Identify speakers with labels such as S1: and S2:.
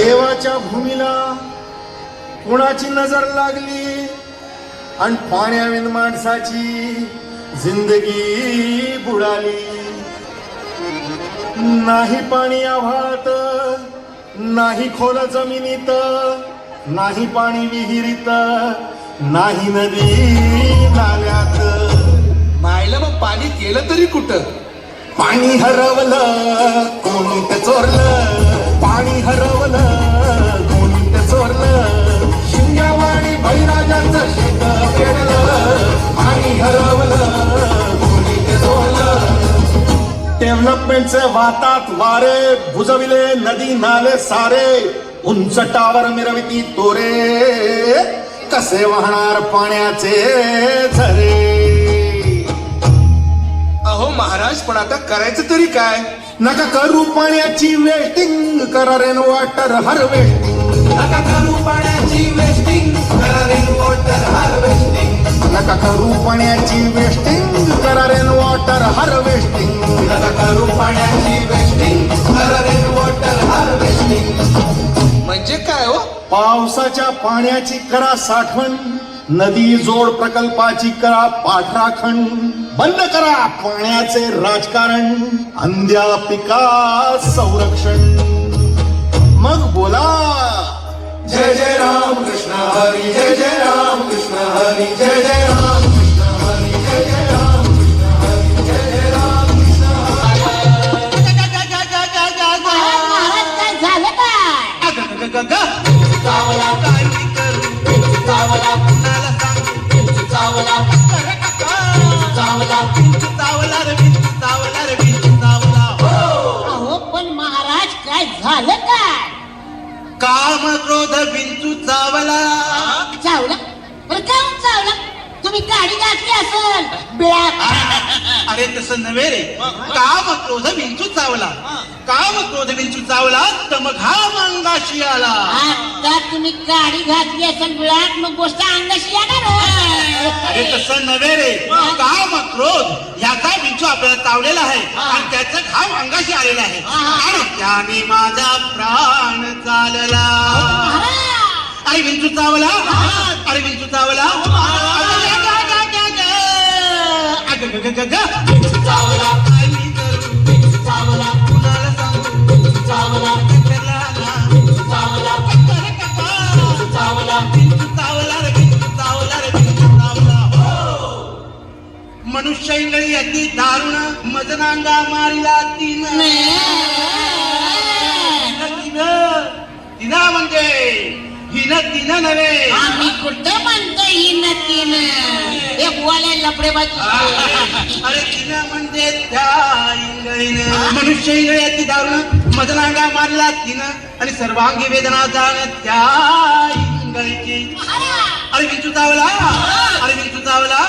S1: देवाच्या भूमीला कोणाची नजर लागली आणि पाण्याविन माणसाची जिंदगी बुडाली. नाही पाणी आभाळात, नाही खोल जमिनीत, नाही पाणी विहिरीत, नाही नदी नाल्यात.
S2: नाहीला मग पाणी गेलं तरी कुठं?
S1: पाणी हरवलं कोणी ते चोरलं, पाणी हरवलं कोणी ते चोरलं, शिंग्यावाणी बळीराजाचं शेत पेरलं, पाणी हरवलं कोणी ते चोरलं. डेव्हलपमेंटचे वातात वारे बुजविले नदी नाले सारे, उंच टावर मिरविती तोरे, कसे वाहणार पाण्याचे झरे.
S2: अहो महाराज, पण आता करायचं तरी काय?
S1: नका करू पाण्याची वेस्टिंग, करा रेन वॉटर हार्वेस्टिंग.
S2: नका करू पाण्याची वेस्टिंग, करा रेन वॉटर हार्वेस्टिंग.
S1: नका करू पाण्याची वेस्टिंग, करा रेन वॉटर हार्वेस्टिंग.
S2: नका करू पाण्याची वेस्टिंग, करा रेन वॉटर हार्वेस्टिंग. म्हणजे काय हो?
S1: पावसाच्या पाण्याची करा साठवण, नदी जोड प्रकल्पाची करा पाठराखण. बंद करा पाण्याचे राजकारण, अंध्या पिका संरक्षण. मग बोला
S2: जय जय राम कृष्ण हरी, जय जय राम कृष्ण हरी, जय जय राम कृष्ण हरी, जय जय राम कृष्ण हरी, जय जय राम कृष्ण
S3: महाराज काय झालं काय?
S2: चावला काय मी करू, चावला कुणाला सांगू, चावला चावला चावला रे, चावला रे, चावला.
S3: अहो पण महाराज काय झालं काय?
S2: काम क्रोध बिंचू चावला.
S3: चावला? बरं काहून चावला? तुम्ही गाडी घातली असेल बिळात.
S2: अरे तसं नव्हे रे, काम क्रोध बिंचू चावला, काम क्रोध बिंचू चावला तर मग हा अंगाशी आला.
S3: आता तुम्ही गाडी घातली असेल बिळात, मग गोष्ट अंगाशी येणार हो.
S2: अरे तसं नव्हे रे, काम क्रोध ह्याचा बिंचू आपल्याला चावलेला आहे आणि त्याचा घाम अंगाशी आलेला आहे आणि त्याने माझा प्राण चालला. अरे बिंचू चावला, अरे बिंचू चावला, चावला काय मी करू, चावला कुणाला सांगू, चावला चावला चावला बिंचू चावला रे, बिंचू चावला रे, बिंचू चावला. मनुष्य इंगळी अति दारुण, मजनांगा मारिला तीन. तिना म्हणजे हिन तिन नव्हे.
S3: आम्ही कुठं म्हणतो ही नतीन, हे बोलायला लफडेबाजी.
S2: अरे तिनं म्हणजे त्या इंगळीनं. मनुष्य इंगळी अति दारुण, मजनांगा मारला तिनं आणि सर्वांगी वेदना जाण त्या इंगळीची. अरे विंचू चावला, अरे विंचू चावला,